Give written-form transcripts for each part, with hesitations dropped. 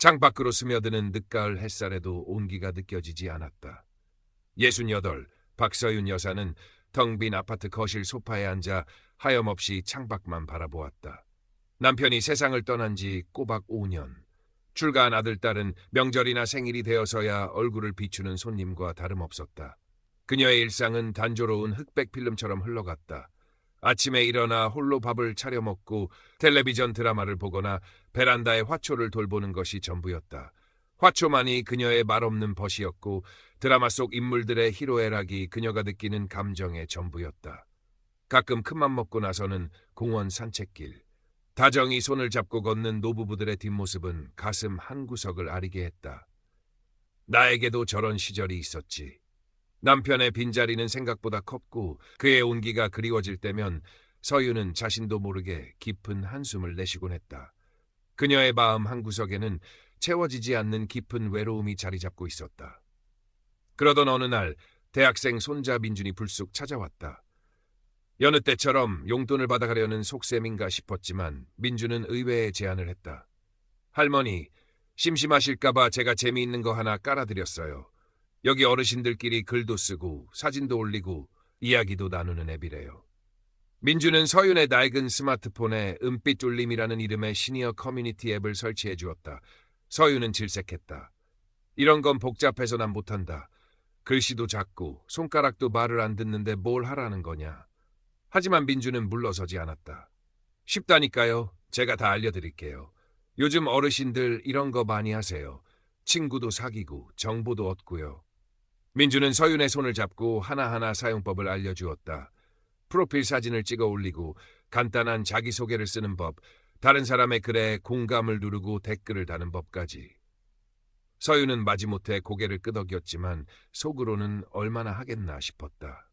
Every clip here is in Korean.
창밖으로 스며드는 늦가을 햇살에도 온기가 느껴지지 않았다. 68, 박서윤 여사는 텅 빈 아파트 거실 소파에 앉아 하염없이 창밖만 바라보았다. 남편이 세상을 떠난 지 꼬박 5년. 출가한 아들딸은 명절이나 생일이 되어서야 얼굴을 비추는 손님과 다름없었다. 그녀의 일상은 단조로운 흑백 필름처럼 흘러갔다. 아침에 일어나 홀로 밥을 차려 먹고 텔레비전 드라마를 보거나 베란다의 화초를 돌보는 것이 전부였다. 화초만이 그녀의 말없는 벗이었고 드라마 속 인물들의 희로애락이 그녀가 느끼는 감정의 전부였다. 가끔 큰맘 먹고 나서는 공원 산책길. 다정히 손을 잡고 걷는 노부부들의 뒷모습은 가슴 한구석을 아리게 했다. 나에게도 저런 시절이 있었지. 남편의 빈자리는 생각보다 컸고 그의 온기가 그리워질 때면 서유는 자신도 모르게 깊은 한숨을 내쉬곤 했다. 그녀의 마음 한구석에는 채워지지 않는 깊은 외로움이 자리 잡고 있었다. 그러던 어느 날 대학생 손자 민준이 불쑥 찾아왔다. 여느 때처럼 용돈을 받아가려는 속셈인가 싶었지만 민준은 의외의 제안을 했다. 할머니, 심심하실까봐 제가 재미있는 거 하나 깔아드렸어요. 여기 어르신들끼리 글도 쓰고 사진도 올리고 이야기도 나누는 앱이래요. 민주는 서윤의 낡은 스마트폰에 은빛 울림이라는 이름의 시니어 커뮤니티 앱을 설치해 주었다. 서윤은 질색했다. 이런 건 복잡해서 난 못한다. 글씨도 작고 손가락도 말을 안 듣는데 뭘 하라는 거냐. 하지만 민주는 물러서지 않았다. 쉽다니까요. 제가 다 알려드릴게요. 요즘 어르신들 이런 거 많이 하세요. 친구도 사귀고 정보도 얻고요. 민주는 서윤의 손을 잡고 하나하나 사용법을 알려주었다. 프로필 사진을 찍어 올리고 간단한 자기소개를 쓰는 법, 다른 사람의 글에 공감을 누르고 댓글을 다는 법까지. 서윤은 마지못해 고개를 끄덕였지만 속으로는 얼마나 하겠나 싶었다.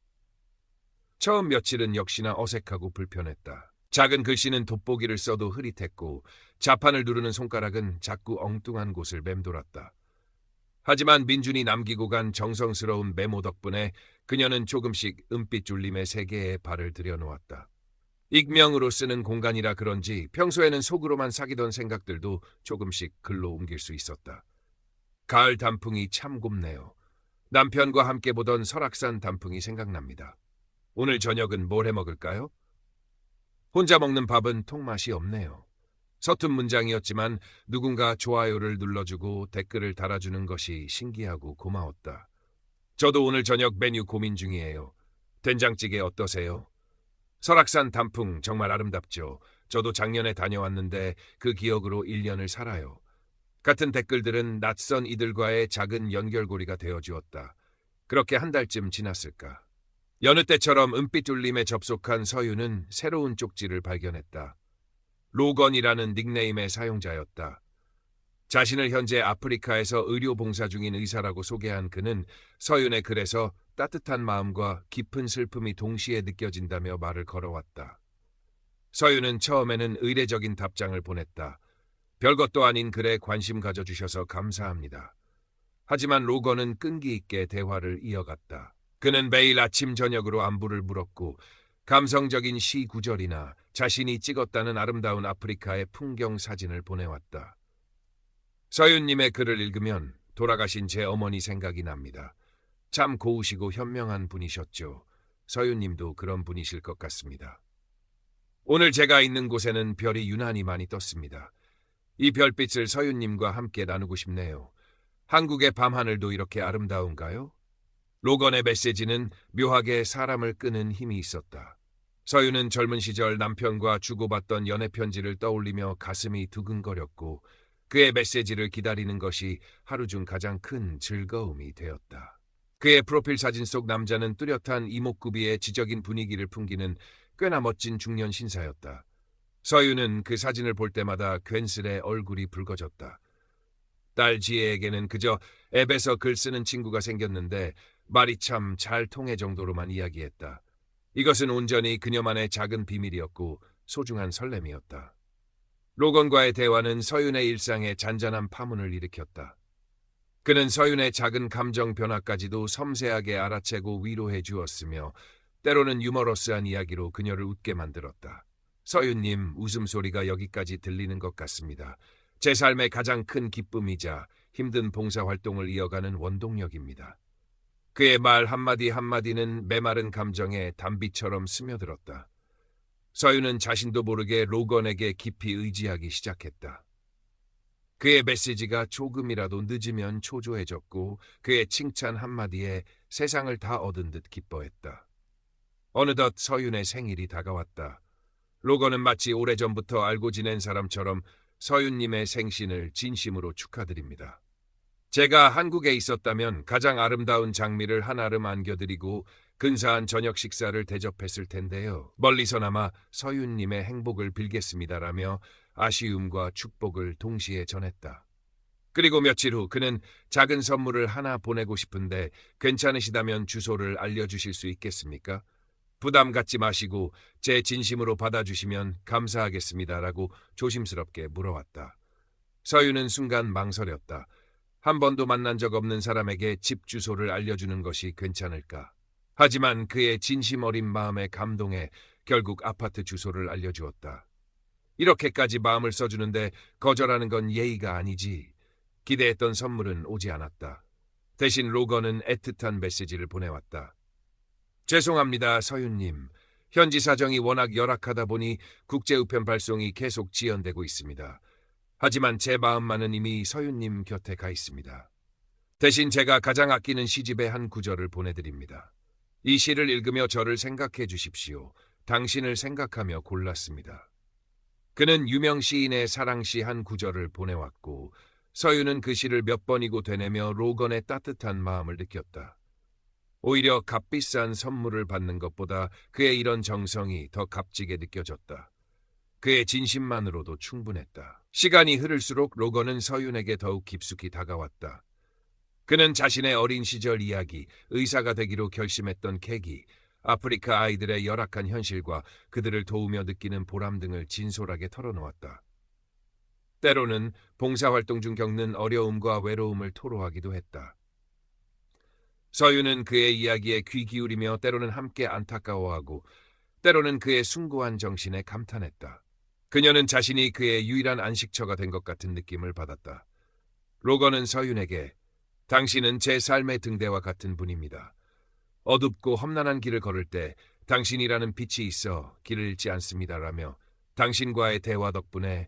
처음 며칠은 역시나 어색하고 불편했다. 작은 글씨는 돋보기를 써도 흐릿했고 자판을 누르는 손가락은 자꾸 엉뚱한 곳을 맴돌았다. 하지만 민준이 남기고 간 정성스러운 메모 덕분에 그녀는 조금씩 은빛 울림의 세계에 발을 들여놓았다. 익명으로 쓰는 공간이라 그런지 평소에는 속으로만 사귀던 생각들도 조금씩 글로 옮길 수 있었다. 가을 단풍이 참 곱네요. 남편과 함께 보던 설악산 단풍이 생각납니다. 오늘 저녁은 뭘 해 먹을까요? 혼자 먹는 밥은 통맛이 없네요. 서툰 문장이었지만 누군가 좋아요를 눌러주고 댓글을 달아주는 것이 신기하고 고마웠다. 저도 오늘 저녁 메뉴 고민 중이에요. 된장찌개 어떠세요? 설악산 단풍 정말 아름답죠. 저도 작년에 다녀왔는데 그 기억으로 1년을 살아요. 같은 댓글들은 낯선 이들과의 작은 연결고리가 되어주었다. 그렇게 한 달쯤 지났을까. 여느 때처럼 은빛 울림에 접속한 서유는 새로운 쪽지를 발견했다. 로건이라는 닉네임의 사용자였다. 자신을 현재 아프리카에서 의료 봉사 중인 의사라고 소개한 그는 서윤의 글에서 따뜻한 마음과 깊은 슬픔이 동시에 느껴진다며 말을 걸어왔다. 서윤은 처음에는 의례적인 답장을 보냈다. 별것도 아닌 글에 관심 가져주셔서 감사합니다. 하지만 로건은 끈기 있게 대화를 이어갔다. 그는 매일 아침 저녁으로 안부를 물었고 감성적인 시 구절이나 자신이 찍었다는 아름다운 아프리카의 풍경 사진을 보내왔다. 서윤님의 글을 읽으면 돌아가신 제 어머니 생각이 납니다. 참 고우시고 현명한 분이셨죠. 서윤님도 그런 분이실 것 같습니다. 오늘 제가 있는 곳에는 별이 유난히 많이 떴습니다. 이 별빛을 서윤님과 함께 나누고 싶네요. 한국의 밤하늘도 이렇게 아름다운가요? 로건의 메시지는 묘하게 사람을 끄는 힘이 있었다. 서윤은 젊은 시절 남편과 주고받던 연애 편지를 떠올리며 가슴이 두근거렸고 그의 메시지를 기다리는 것이 하루 중 가장 큰 즐거움이 되었다. 그의 프로필 사진 속 남자는 뚜렷한 이목구비의 지적인 분위기를 풍기는 꽤나 멋진 중년 신사였다. 서윤은 그 사진을 볼 때마다 괜스레 얼굴이 붉어졌다. 딸 지혜에게는 그저 앱에서 글 쓰는 친구가 생겼는데 말이 참 잘 통해 정도로만 이야기했다. 이것은 온전히 그녀만의 작은 비밀이었고 소중한 설렘이었다. 로건과의 대화는 서윤의 일상에 잔잔한 파문을 일으켰다. 그는 서윤의 작은 감정 변화까지도 섬세하게 알아채고 위로해 주었으며 때로는 유머러스한 이야기로 그녀를 웃게 만들었다. 서윤님, 웃음소리가 여기까지 들리는 것 같습니다. 제 삶의 가장 큰 기쁨이자 힘든 봉사활동을 이어가는 원동력입니다. 그의 말 한마디 한마디는 메마른 감정에 단비처럼 스며들었다. 서윤은 자신도 모르게 로건에게 깊이 의지하기 시작했다. 그의 메시지가 조금이라도 늦으면 초조해졌고 그의 칭찬 한마디에 세상을 다 얻은 듯 기뻐했다. 어느덧 서윤의 생일이 다가왔다. 로건은 마치 오래전부터 알고 지낸 사람처럼 서윤님의 생신을 진심으로 축하드립니다. 제가 한국에 있었다면 가장 아름다운 장미를 한아름 안겨드리고 근사한 저녁 식사를 대접했을 텐데요. 멀리서나마 서윤님의 행복을 빌겠습니다라며 아쉬움과 축복을 동시에 전했다. 그리고 며칠 후 그는 작은 선물을 하나 보내고 싶은데 괜찮으시다면 주소를 알려주실 수 있겠습니까? 부담 갖지 마시고 제 진심으로 받아주시면 감사하겠습니다라고 조심스럽게 물어왔다. 서윤은 순간 망설였다. 한 번도 만난 적 없는 사람에게 집 주소를 알려주는 것이 괜찮을까? 하지만 그의 진심 어린 마음에 감동해 결국 아파트 주소를 알려주었다. 이렇게까지 마음을 써주는데 거절하는 건 예의가 아니지. 기대했던 선물은 오지 않았다. 대신 로건은 애틋한 메시지를 보내왔다. 죄송합니다, 서윤님. 현지 사정이 워낙 열악하다 보니 국제우편 발송이 계속 지연되고 있습니다. 하지만 제 마음만은 이미 서윤님 곁에 가 있습니다. 대신 제가 가장 아끼는 시집의 한 구절을 보내드립니다. 이 시를 읽으며 저를 생각해 주십시오. 당신을 생각하며 골랐습니다. 그는 유명 시인의 사랑시 한 구절을 보내왔고 서윤은 그 시를 몇 번이고 되뇌며 로건의 따뜻한 마음을 느꼈다. 오히려 값비싼 선물을 받는 것보다 그의 이런 정성이 더 값지게 느껴졌다. 그의 진심만으로도 충분했다. 시간이 흐를수록 로건은 서윤에게 더욱 깊숙이 다가왔다. 그는 자신의 어린 시절 이야기, 의사가 되기로 결심했던 계기, 아프리카 아이들의 열악한 현실과 그들을 도우며 느끼는 보람 등을 진솔하게 털어놓았다. 때로는 봉사활동 중 겪는 어려움과 외로움을 토로하기도 했다. 서윤은 그의 이야기에 귀 기울이며 때로는 함께 안타까워하고 때로는 그의 숭고한 정신에 감탄했다. 그녀는 자신이 그의 유일한 안식처가 된 것 같은 느낌을 받았다. 로건은 서윤에게 당신은 제 삶의 등대와 같은 분입니다. 어둡고 험난한 길을 걸을 때 당신이라는 빛이 있어 길을 잃지 않습니다라며 당신과의 대화 덕분에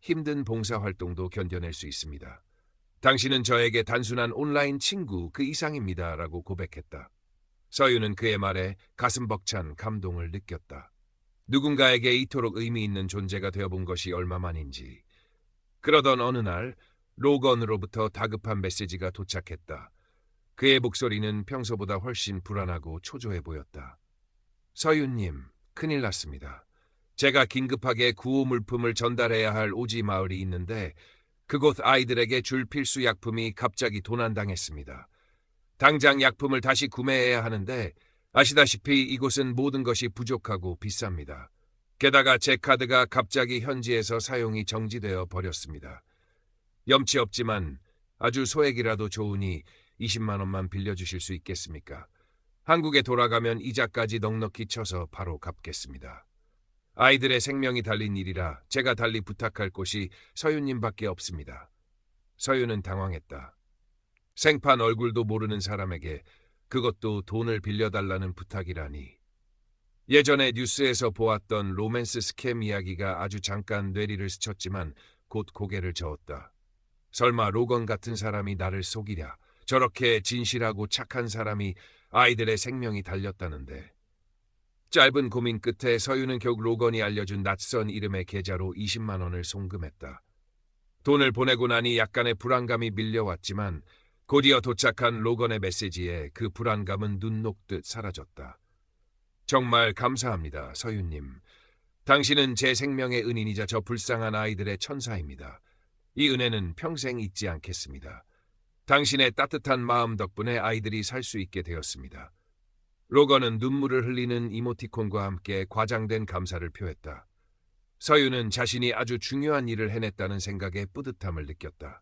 힘든 봉사활동도 견뎌낼 수 있습니다. 당신은 저에게 단순한 온라인 친구 그 이상입니다라고 고백했다. 서윤은 그의 말에 가슴 벅찬 감동을 느꼈다. 누군가에게 이토록 의미 있는 존재가 되어본 것이 얼마만인지. 그러던 어느 날 로건으로부터 다급한 메시지가 도착했다. 그의 목소리는 평소보다 훨씬 불안하고 초조해 보였다. 서윤님, 큰일 났습니다. 제가 긴급하게 구호 물품을 전달해야 할 오지 마을이 있는데 그곳 아이들에게 줄 필수 약품이 갑자기 도난당했습니다. 당장 약품을 다시 구매해야 하는데 아시다시피 이곳은 모든 것이 부족하고 비쌉니다. 게다가 제 카드가 갑자기 현지에서 사용이 정지되어 버렸습니다. 염치 없지만 아주 소액이라도 좋으니 20만 원만 빌려주실 수 있겠습니까? 한국에 돌아가면 이자까지 넉넉히 쳐서 바로 갚겠습니다. 아이들의 생명이 달린 일이라 제가 달리 부탁할 곳이 서윤님밖에 없습니다. 서윤은 당황했다. 생판 얼굴도 모르는 사람에게 그것도 돈을 빌려달라는 부탁이라니. 예전에 뉴스에서 보았던 로맨스 스캠 이야기가 아주 잠깐 뇌리를 스쳤지만 곧 고개를 저었다. 설마 로건 같은 사람이 나를 속이랴. 저렇게 진실하고 착한 사람이 아이들의 생명이 달렸다는데. 짧은 고민 끝에 서윤은 결국 로건이 알려준 낯선 이름의 계좌로 20만 원을 송금했다. 돈을 보내고 나니 약간의 불안감이 밀려왔지만 곧이어 도착한 로건의 메시지에 그 불안감은 눈 녹듯 사라졌다. 정말 감사합니다, 서윤님. 당신은 제 생명의 은인이자 저 불쌍한 아이들의 천사입니다. 이 은혜는 평생 잊지 않겠습니다. 당신의 따뜻한 마음 덕분에 아이들이 살 수 있게 되었습니다. 로건은 눈물을 흘리는 이모티콘과 함께 과장된 감사를 표했다. 서윤은 자신이 아주 중요한 일을 해냈다는 생각에 뿌듯함을 느꼈다.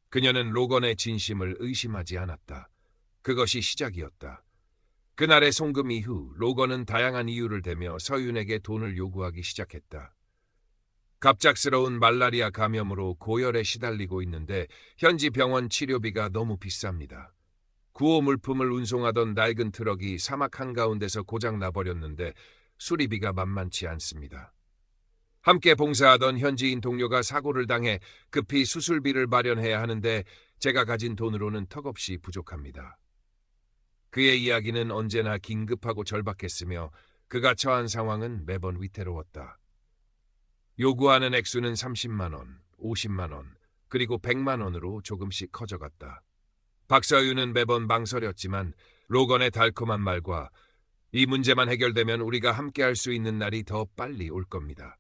그녀는 로건의 진심을 의심하지 않았다. 그것이 시작이었다. 그날의 송금 이후 로건은 다양한 이유를 대며 서윤에게 돈을 요구하기 시작했다. 갑작스러운 말라리아 감염으로 고열에 시달리고 있는데 현지 병원 치료비가 너무 비쌉니다. 구호 물품을 운송하던 낡은 트럭이 사막 한가운데서 고장 나버렸는데 수리비가 만만치 않습니다. 함께 봉사하던 현지인 동료가 사고를 당해 급히 수술비를 마련해야 하는데 제가 가진 돈으로는 턱없이 부족합니다. 그의 이야기는 언제나 긴급하고 절박했으며 그가 처한 상황은 매번 위태로웠다. 요구하는 액수는 30만 원, 50만 원, 그리고 100만 원으로 조금씩 커져갔다. 박서윤은 매번 망설였지만 로건의 달콤한 말과 이 문제만 해결되면 우리가 함께할 수 있는 날이 더 빨리 올 겁니다.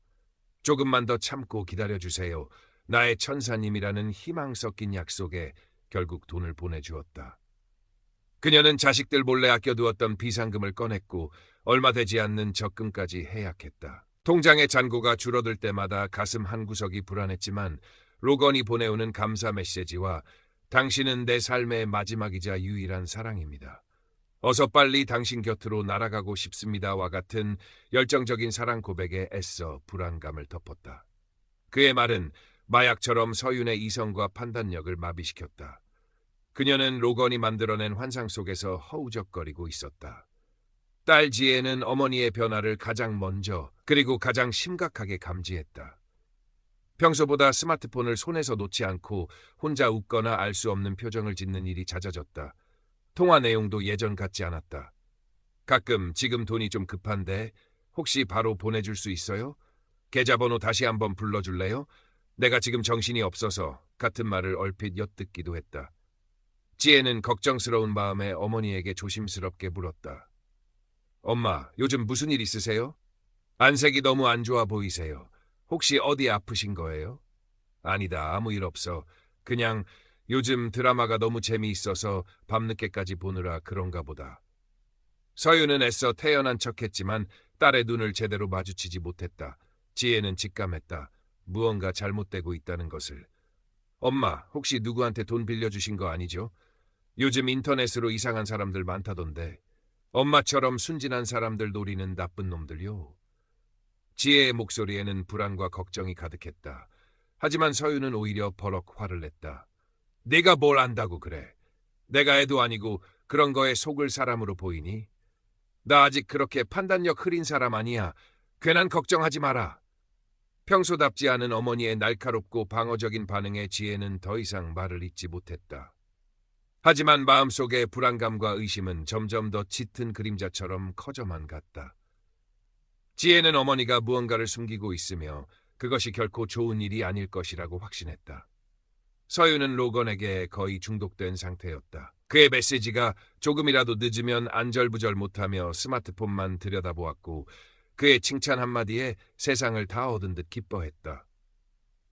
조금만 더 참고 기다려주세요. 나의 천사님이라는 희망 섞인 약속에 결국 돈을 보내주었다. 그녀는 자식들 몰래 아껴두었던 비상금을 꺼냈고 얼마 되지 않는 적금까지 해약했다. 통장의 잔고가 줄어들 때마다 가슴 한구석이 불안했지만 로건이 보내오는 감사 메시지와 당신은 내 삶의 마지막이자 유일한 사랑입니다. 어서 빨리 당신 곁으로 날아가고 싶습니다와 같은 열정적인 사랑 고백에 애써 불안감을 덮었다. 그의 말은 마약처럼 서윤의 이성과 판단력을 마비시켰다. 그녀는 로건이 만들어낸 환상 속에서 허우적거리고 있었다. 딸 지혜는 어머니의 변화를 가장 먼저 그리고 가장 심각하게 감지했다. 평소보다 스마트폰을 손에서 놓지 않고 혼자 웃거나 알 수 없는 표정을 짓는 일이 잦아졌다. 통화 내용도 예전 같지 않았다. 가끔 지금 돈이 좀 급한데 혹시 바로 보내줄 수 있어요? 계좌번호 다시 한번 불러줄래요? 내가 지금 정신이 없어서 같은 말을 얼핏 엿듣기도 했다. 지혜는 걱정스러운 마음에 어머니에게 조심스럽게 물었다. 엄마, 요즘 무슨 일 있으세요? 안색이 너무 안 좋아 보이세요. 혹시 어디 아프신 거예요? 아니다, 아무 일 없어. 그냥 요즘 드라마가 너무 재미있어서 밤늦게까지 보느라 그런가 보다. 서윤은 애써 태연한 척했지만 딸의 눈을 제대로 마주치지 못했다. 지혜는 직감했다. 무언가 잘못되고 있다는 것을. 엄마, 혹시 누구한테 돈 빌려주신 거 아니죠? 요즘 인터넷으로 이상한 사람들 많다던데. 엄마처럼 순진한 사람들 노리는 나쁜 놈들요. 지혜의 목소리에는 불안과 걱정이 가득했다. 하지만 서윤은 오히려 버럭 화를 냈다. 네가 뭘 안다고 그래. 내가 애도 아니고 그런 거에 속을 사람으로 보이니? 나 아직 그렇게 판단력 흐린 사람 아니야. 괜한 걱정하지 마라. 평소답지 않은 어머니의 날카롭고 방어적인 반응에 지혜는 더 이상 말을 잇지 못했다. 하지만 마음속의 불안감과 의심은 점점 더 짙은 그림자처럼 커져만 갔다. 지혜는 어머니가 무언가를 숨기고 있으며 그것이 결코 좋은 일이 아닐 것이라고 확신했다. 서윤은 로건에게 거의 중독된 상태였다. 그의 메시지가 조금이라도 늦으면 안절부절 못하며 스마트폰만 들여다보았고 그의 칭찬 한마디에 세상을 다 얻은 듯 기뻐했다.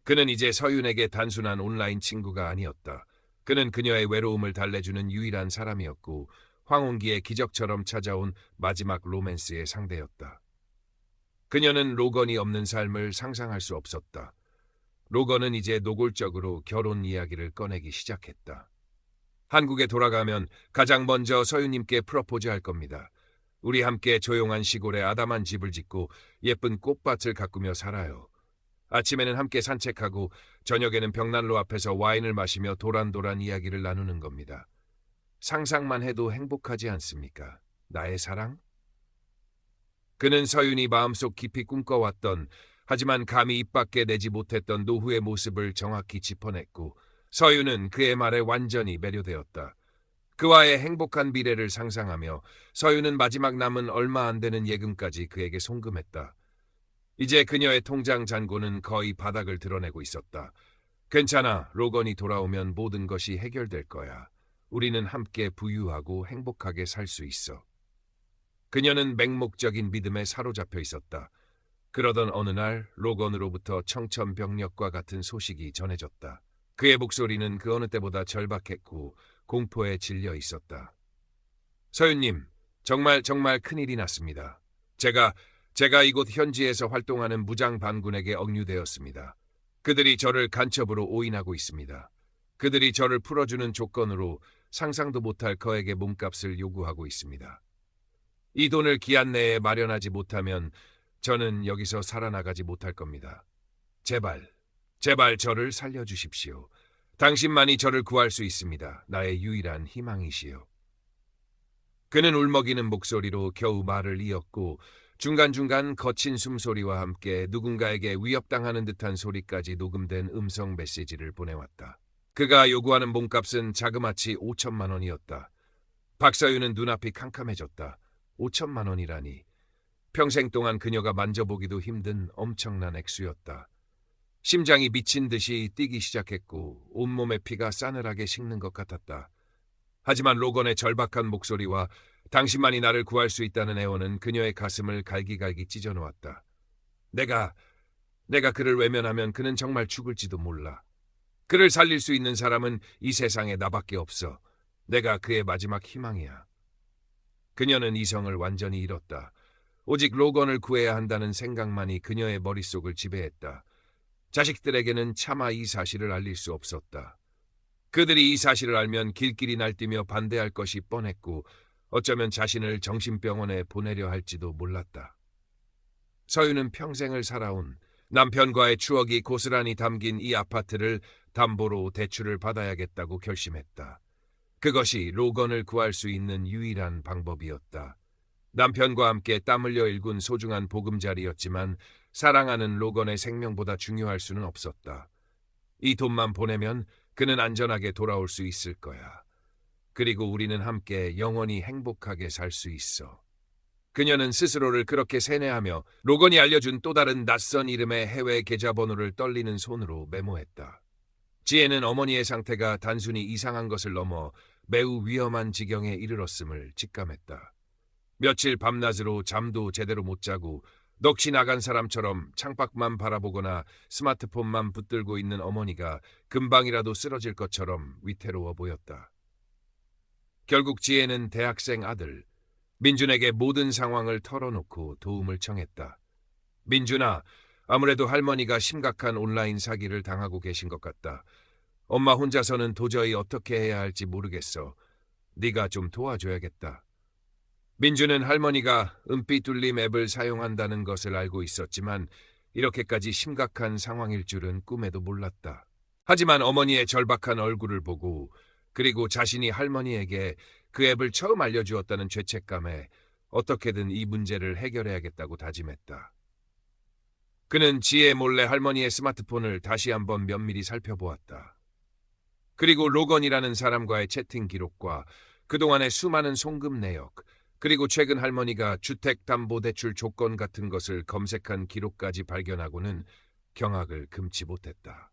그는 이제 서윤에게 단순한 온라인 친구가 아니었다. 그는 그녀의 외로움을 달래주는 유일한 사람이었고 황혼기의 기적처럼 찾아온 마지막 로맨스의 상대였다. 그녀는 로건이 없는 삶을 상상할 수 없었다. 로건은 이제 노골적으로 결혼 이야기를 꺼내기 시작했다. 한국에 돌아가면 가장 먼저 서윤님께 프러포즈할 겁니다. 우리 함께 조용한 시골에 아담한 집을 짓고 예쁜 꽃밭을 가꾸며 살아요. 아침에는 함께 산책하고 저녁에는 벽난로 앞에서 와인을 마시며 도란도란 이야기를 나누는 겁니다. 상상만 해도 행복하지 않습니까? 나의 사랑? 그는 서윤이 마음속 깊이 꿈꿔왔던 하지만 감히 입 밖에 내지 못했던 노후의 모습을 정확히 짚어냈고 서윤은 그의 말에 완전히 매료되었다. 그와의 행복한 미래를 상상하며 서윤은 마지막 남은 얼마 안 되는 예금까지 그에게 송금했다. 이제 그녀의 통장 잔고는 거의 바닥을 드러내고 있었다. 괜찮아, 로건이 돌아오면 모든 것이 해결될 거야. 우리는 함께 부유하고 행복하게 살 수 있어. 그녀는 맹목적인 믿음에 사로잡혀 있었다. 그러던 어느 날 로건으로부터 청천벽력과 같은 소식이 전해졌다. 그의 목소리는 그 어느 때보다 절박했고 공포에 질려 있었다. 서윤님, 정말 큰일이 났습니다. 제가 이곳 현지에서 활동하는 무장 반군에게 억류되었습니다. 그들이 저를 간첩으로 오인하고 있습니다. 그들이 저를 풀어주는 조건으로 상상도 못할 거액의 몸값을 요구하고 있습니다. 이 돈을 기한 내에 마련하지 못하면 저는 여기서 살아나가지 못할 겁니다. 제발, 제발 저를 살려주십시오. 당신만이 저를 구할 수 있습니다. 나의 유일한 희망이시여. 그는 울먹이는 목소리로 겨우 말을 이었고 중간중간 거친 숨소리와 함께 누군가에게 위협당하는 듯한 소리까지 녹음된 음성 메시지를 보내왔다. 그가 요구하는 몸값은 자그마치 5천만 원이었다. 박서윤은 눈앞이 캄캄해졌다. 5천만 원이라니. 평생 동안 그녀가 만져보기도 힘든 엄청난 액수였다. 심장이 미친 듯이 뛰기 시작했고 온몸의 피가 싸늘하게 식는 것 같았다. 하지만 로건의 절박한 목소리와 당신만이 나를 구할 수 있다는 애원은 그녀의 가슴을 갈기갈기 찢어놓았다. 내가 그를 외면하면 그는 정말 죽을지도 몰라. 그를 살릴 수 있는 사람은 이 세상에 나밖에 없어. 내가 그의 마지막 희망이야. 그녀는 이성을 완전히 잃었다. 오직 로건을 구해야 한다는 생각만이 그녀의 머릿속을 지배했다. 자식들에게는 차마 이 사실을 알릴 수 없었다. 그들이 이 사실을 알면 길길이 날뛰며 반대할 것이 뻔했고 어쩌면 자신을 정신병원에 보내려 할지도 몰랐다. 서윤은 평생을 살아온 남편과의 추억이 고스란히 담긴 이 아파트를 담보로 대출을 받아야겠다고 결심했다. 그것이 로건을 구할 수 있는 유일한 방법이었다. 남편과 함께 땀 흘려 일군 소중한 보금자리였지만 사랑하는 로건의 생명보다 중요할 수는 없었다. 이 돈만 보내면 그는 안전하게 돌아올 수 있을 거야. 그리고 우리는 함께 영원히 행복하게 살 수 있어. 그녀는 스스로를 그렇게 세뇌하며 로건이 알려준 또 다른 낯선 이름의 해외 계좌번호를 떨리는 손으로 메모했다. 지혜는 어머니의 상태가 단순히 이상한 것을 넘어 매우 위험한 지경에 이르렀음을 직감했다. 며칠 밤낮으로 잠도 제대로 못 자고 넋이 나간 사람처럼 창밖만 바라보거나 스마트폰만 붙들고 있는 어머니가 금방이라도 쓰러질 것처럼 위태로워 보였다. 결국 지혜는 대학생 아들 민준에게 모든 상황을 털어놓고 도움을 청했다. 민준아, 아무래도 할머니가 심각한 온라인 사기를 당하고 계신 것 같다. 엄마 혼자서는 도저히 어떻게 해야 할지 모르겠어. 네가 좀 도와줘야겠다. 민준은 할머니가 은빛 둘림 앱을 사용한다는 것을 알고 있었지만 이렇게까지 심각한 상황일 줄은 꿈에도 몰랐다. 하지만 어머니의 절박한 얼굴을 보고 그리고 자신이 할머니에게 그 앱을 처음 알려주었다는 죄책감에 어떻게든 이 문제를 해결해야겠다고 다짐했다. 그는 지혜 몰래 할머니의 스마트폰을 다시 한번 면밀히 살펴보았다. 그리고 로건이라는 사람과의 채팅 기록과 그동안의 수많은 송금 내역, 그리고 최근 할머니가 주택담보대출 조건 같은 것을 검색한 기록까지 발견하고는 경악을 금치 못했다.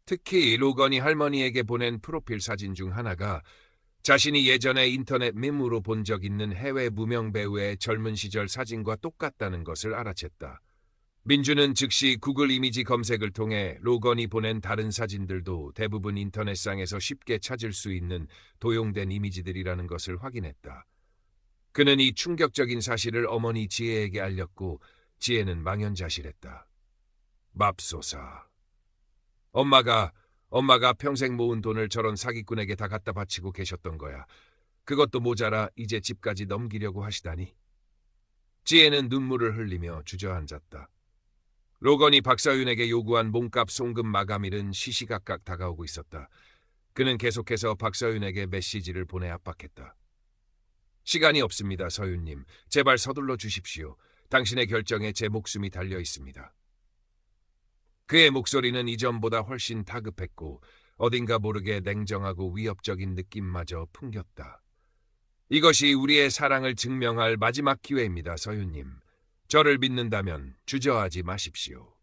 특히 로건이 할머니에게 보낸 프로필 사진 중 하나가 자신이 예전에 인터넷 밈으로 본 적 있는 해외 무명 배우의 젊은 시절 사진과 똑같다는 것을 알아챘다. 민주는 즉시 구글 이미지 검색을 통해 로건이 보낸 다른 사진들도 대부분 인터넷상에서 쉽게 찾을 수 있는 도용된 이미지들이라는 것을 확인했다. 그는 이 충격적인 사실을 어머니 지혜에게 알렸고 지혜는 망연자실했다. 맙소사. 엄마가 평생 모은 돈을 저런 사기꾼에게 다 갖다 바치고 계셨던 거야. 그것도 모자라 이제 집까지 넘기려고 하시다니. 지혜는 눈물을 흘리며 주저앉았다. 로건이 박서윤에게 요구한 몸값 송금 마감일은 시시각각 다가오고 있었다. 그는 계속해서 박서윤에게 메시지를 보내 압박했다. 시간이 없습니다, 서윤님. 제발 서둘러 주십시오. 당신의 결정에 제 목숨이 달려 있습니다. 그의 목소리는 이전보다 훨씬 다급했고 어딘가 모르게 냉정하고 위협적인 느낌마저 풍겼다. 이것이 우리의 사랑을 증명할 마지막 기회입니다, 서윤님. 저를 믿는다면 주저하지 마십시오.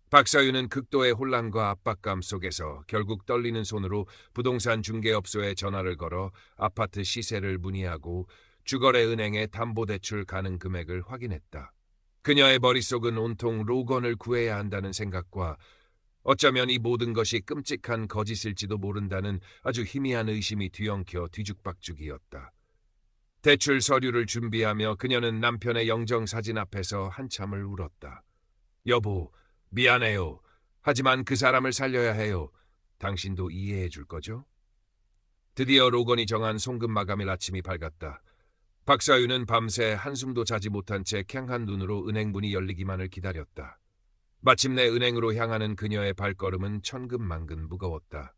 박서윤은 극도의 혼란과 압박감 속에서 결국 떨리는 손으로 부동산 중개업소에 전화를 걸어 아파트 시세를 문의하고 주거래 은행의 담보대출 가능 금액을 확인했다. 그녀의 머릿속은 온통 로건을 구해야 한다는 생각과 어쩌면 이 모든 것이 끔찍한 거짓일지도 모른다는 아주 희미한 의심이 뒤엉켜 뒤죽박죽이었다. 대출 서류를 준비하며 그녀는 남편의 영정사진 앞에서 한참을 울었다. 여보, 미안해요. 하지만 그 사람을 살려야 해요. 당신도 이해해 줄 거죠? 드디어 로건이 정한 송금 마감일 아침이 밝았다. 박서윤은 밤새 한숨도 자지 못한 채 캥한 눈으로 은행 문이 열리기만을 기다렸다. 마침내 은행으로 향하는 그녀의 발걸음은 천근만근 무거웠다.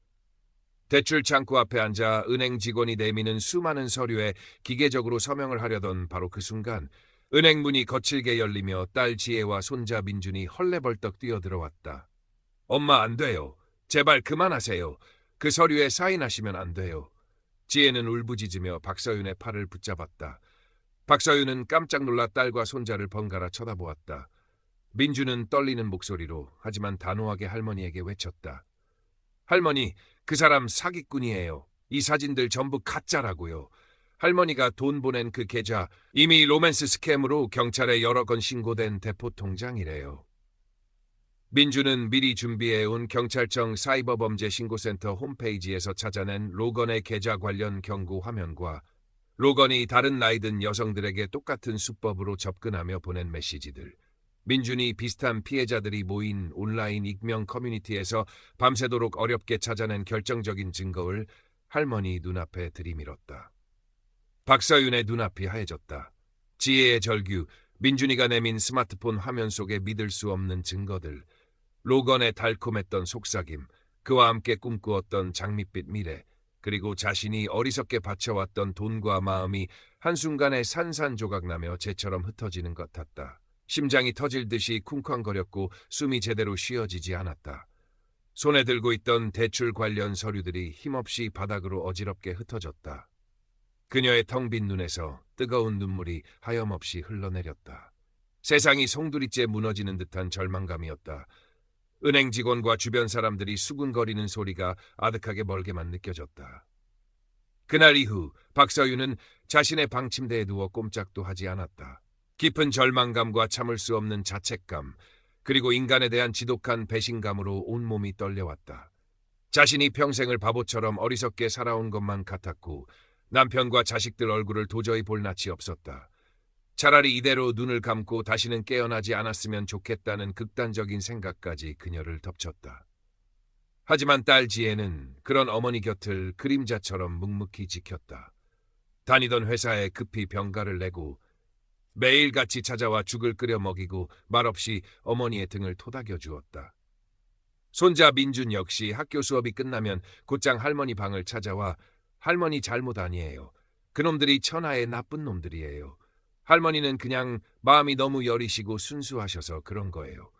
대출 창구 앞에 앉아 은행 직원이 내미는 수많은 서류에 기계적으로 서명을 하려던 바로 그 순간 은행 문이 거칠게 열리며 딸 지혜와 손자 민준이 헐레벌떡 뛰어들어왔다. 엄마, 안 돼요. 제발 그만하세요. 그 서류에 사인하시면 안 돼요. 지혜는 울부짖으며 박서윤의 팔을 붙잡았다. 박서윤은 깜짝 놀라 딸과 손자를 번갈아 쳐다보았다. 민주는 떨리는 목소리로 하지만 단호하게 할머니에게 외쳤다. 할머니, 그 사람 사기꾼이에요. 이 사진들 전부 가짜라고요. 할머니가 돈 보낸 그 계좌 이미 로맨스 스캠으로 경찰에 여러 건 신고된 대포 통장이래요. 민주는 미리 준비해온 경찰청 사이버범죄신고센터 홈페이지에서 찾아낸 로건의 계좌 관련 경고 화면과 로건이 다른 나이든 여성들에게 똑같은 수법으로 접근하며 보낸 메시지들, 민준이 비슷한 피해자들이 모인 온라인 익명 커뮤니티에서 밤새도록 어렵게 찾아낸 결정적인 증거를 할머니 눈앞에 들이밀었다. 박서윤의 눈앞이 하얘졌다. 지혜의 절규, 민준이가 내민 스마트폰 화면 속에 믿을 수 없는 증거들, 로건의 달콤했던 속삭임, 그와 함께 꿈꾸었던 장밋빛 미래, 그리고 자신이 어리석게 바쳐왔던 돈과 마음이 한순간에 산산조각나며 재처럼 흩어지는 것 같다. 심장이 터질 듯이 쿵쾅거렸고 숨이 제대로 쉬어지지 않았다. 손에 들고 있던 대출 관련 서류들이 힘없이 바닥으로 어지럽게 흩어졌다. 그녀의 텅 빈 눈에서 뜨거운 눈물이 하염없이 흘러내렸다. 세상이 송두리째 무너지는 듯한 절망감이었다. 은행 직원과 주변 사람들이 수군거리는 소리가 아득하게 멀게만 느껴졌다. 그날 이후 박서윤은 자신의 방 침대에 누워 꼼짝도 하지 않았다. 깊은 절망감과 참을 수 없는 자책감, 그리고 인간에 대한 지독한 배신감으로 온몸이 떨려왔다. 자신이 평생을 바보처럼 어리석게 살아온 것만 같았고 남편과 자식들 얼굴을 도저히 볼 낯이 없었다. 차라리 이대로 눈을 감고 다시는 깨어나지 않았으면 좋겠다는 극단적인 생각까지 그녀를 덮쳤다. 하지만 딸 지혜는 그런 어머니 곁을 그림자처럼 묵묵히 지켰다. 다니던 회사에 급히 병가를 내고 매일같이 찾아와 죽을 끓여 먹이고 말없이 어머니의 등을 토닥여 주었다. 손자 민준 역시 학교 수업이 끝나면 곧장 할머니 방을 찾아와 할머니 잘못 아니에요. 그놈들이 천하의 나쁜 놈들이에요. 할머니는 그냥 마음이 너무 여리시고 순수하셔서 그런 거예요.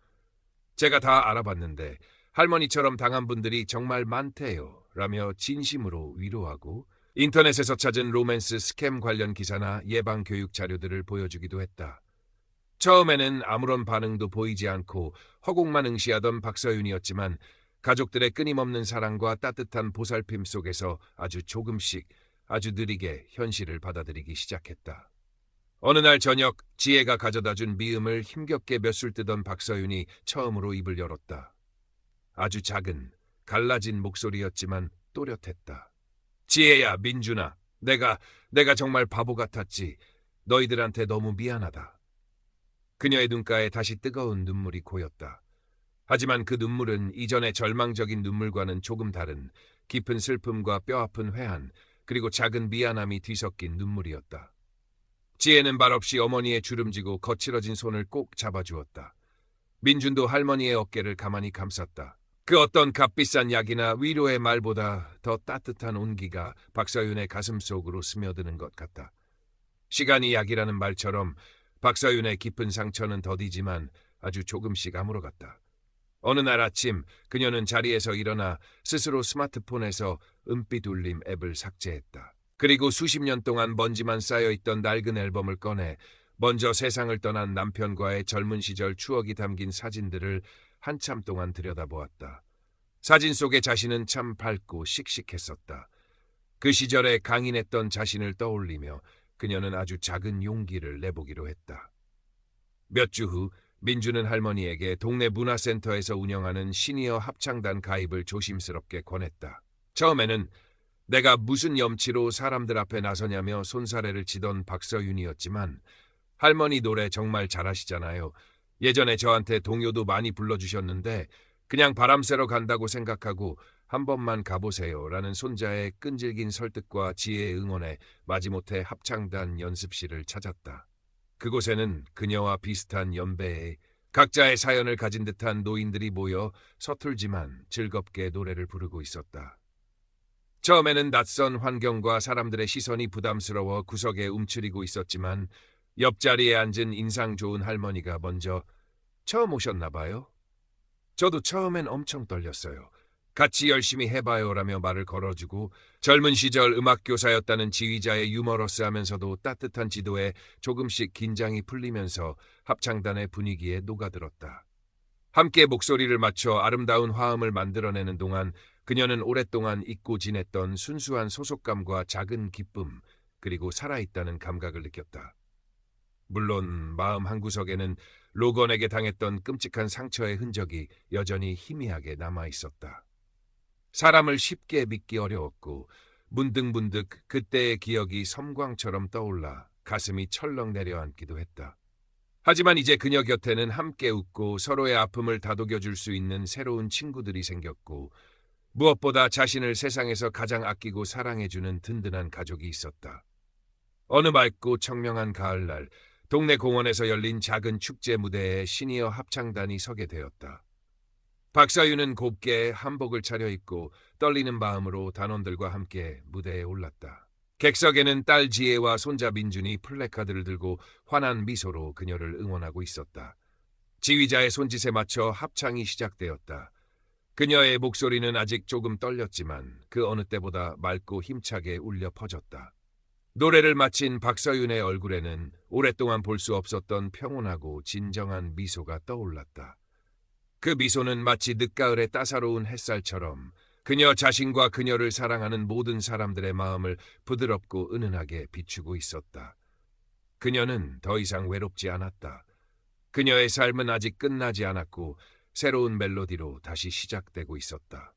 제가 다 알아봤는데 할머니처럼 당한 분들이 정말 많대요. 라며 진심으로 위로하고 인터넷에서 찾은 로맨스 스캠 관련 기사나 예방 교육 자료들을 보여주기도 했다. 처음에는 아무런 반응도 보이지 않고 허공만 응시하던 박서윤이었지만 가족들의 끊임없는 사랑과 따뜻한 보살핌 속에서 아주 조금씩 아주 느리게 현실을 받아들이기 시작했다. 어느 날 저녁 지혜가 가져다준 미음을 힘겹게 몇 술 뜨던 박서윤이 처음으로 입을 열었다. 아주 작은 갈라진 목소리였지만 또렷했다. 지혜야, 민준아, 내가 정말 바보 같았지. 너희들한테 너무 미안하다. 그녀의 눈가에 다시 뜨거운 눈물이 고였다. 하지만 그 눈물은 이전의 절망적인 눈물과는 조금 다른 깊은 슬픔과 뼈아픈 회한, 그리고 작은 미안함이 뒤섞인 눈물이었다. 지혜는 말없이 어머니의 주름지고 거칠어진 손을 꼭 잡아주었다. 민준도 할머니의 어깨를 가만히 감쌌다. 그 어떤 값비싼 약이나 위로의 말보다 더 따뜻한 온기가 박서윤의 가슴 속으로 스며드는 것 같다. 시간이 약이라는 말처럼 박서윤의 깊은 상처는 더디지만 아주 조금씩 아물어갔다. 어느 날 아침 그녀는 자리에서 일어나 스스로 스마트폰에서 은빛 울림 앱을 삭제했다. 그리고 수십 년 동안 먼지만 쌓여있던 낡은 앨범을 꺼내 먼저 세상을 떠난 남편과의 젊은 시절 추억이 담긴 사진들을 한참 동안 들여다보았다. 사진 속의 자신은 참 밝고 씩씩했었다. 그 시절에 강인했던 자신을 떠올리며 그녀는 아주 작은 용기를 내보기로 했다. 몇 주 후 민주는 할머니에게 동네 문화센터에서 운영하는 시니어 합창단 가입을 조심스럽게 권했다. 처음에는 내가 무슨 염치로 사람들 앞에 나서냐며 손사래를 치던 박서윤이었지만 할머니 노래 정말 잘하시잖아요. 예전에 저한테 동요도 많이 불러주셨는데 그냥 바람 쐬러 간다고 생각하고 한 번만 가보세요. 라는 손자의 끈질긴 설득과 지혜의 응원에 마지못해 합창단 연습실을 찾았다. 그곳에는 그녀와 비슷한 연배의 각자의 사연을 가진 듯한 노인들이 모여 서툴지만 즐겁게 노래를 부르고 있었다. 처음에는 낯선 환경과 사람들의 시선이 부담스러워 구석에 움츠리고 있었지만 옆자리에 앉은 인상 좋은 할머니가 먼저 "처음 오셨나 봐요?" 저도 처음엔 엄청 떨렸어요. "같이 열심히 해봐요라며 말을 걸어주고 젊은 시절 음악교사였다는 지휘자의 유머러스하면서도 따뜻한 지도에 조금씩 긴장이 풀리면서 합창단의 분위기에 녹아들었다. 함께 목소리를 맞춰 아름다운 화음을 만들어내는 동안 그녀는 오랫동안 잊고 지냈던 순수한 소속감과 작은 기쁨, 그리고 살아있다는 감각을 느꼈다. 물론 마음 한구석에는 로건에게 당했던 끔찍한 상처의 흔적이 여전히 희미하게 남아있었다. 사람을 쉽게 믿기 어려웠고 문득문득 그때의 기억이 섬광처럼 떠올라 가슴이 철렁 내려앉기도 했다. 하지만 이제 그녀 곁에는 함께 웃고 서로의 아픔을 다독여줄 수 있는 새로운 친구들이 생겼고 무엇보다 자신을 세상에서 가장 아끼고 사랑해주는 든든한 가족이 있었다. 어느 맑고 청명한 가을날 동네 공원에서 열린 작은 축제 무대에 시니어 합창단이 서게 되었다. 박서윤은 곱게 한복을 차려입고 떨리는 마음으로 단원들과 함께 무대에 올랐다. 객석에는 딸 지혜와 손자 민준이 플래카드를 들고 환한 미소로 그녀를 응원하고 있었다. 지휘자의 손짓에 맞춰 합창이 시작되었다. 그녀의 목소리는 아직 조금 떨렸지만 그 어느 때보다 맑고 힘차게 울려 퍼졌다. 노래를 마친 박서윤의 얼굴에는 오랫동안 볼 수 없었던 평온하고 진정한 미소가 떠올랐다. 그 미소는 마치 늦가을의 따사로운 햇살처럼 그녀 자신과 그녀를 사랑하는 모든 사람들의 마음을 부드럽고 은은하게 비추고 있었다. 그녀는 더 이상 외롭지 않았다. 그녀의 삶은 아직 끝나지 않았고 새로운 멜로디로 다시 시작되고 있었다.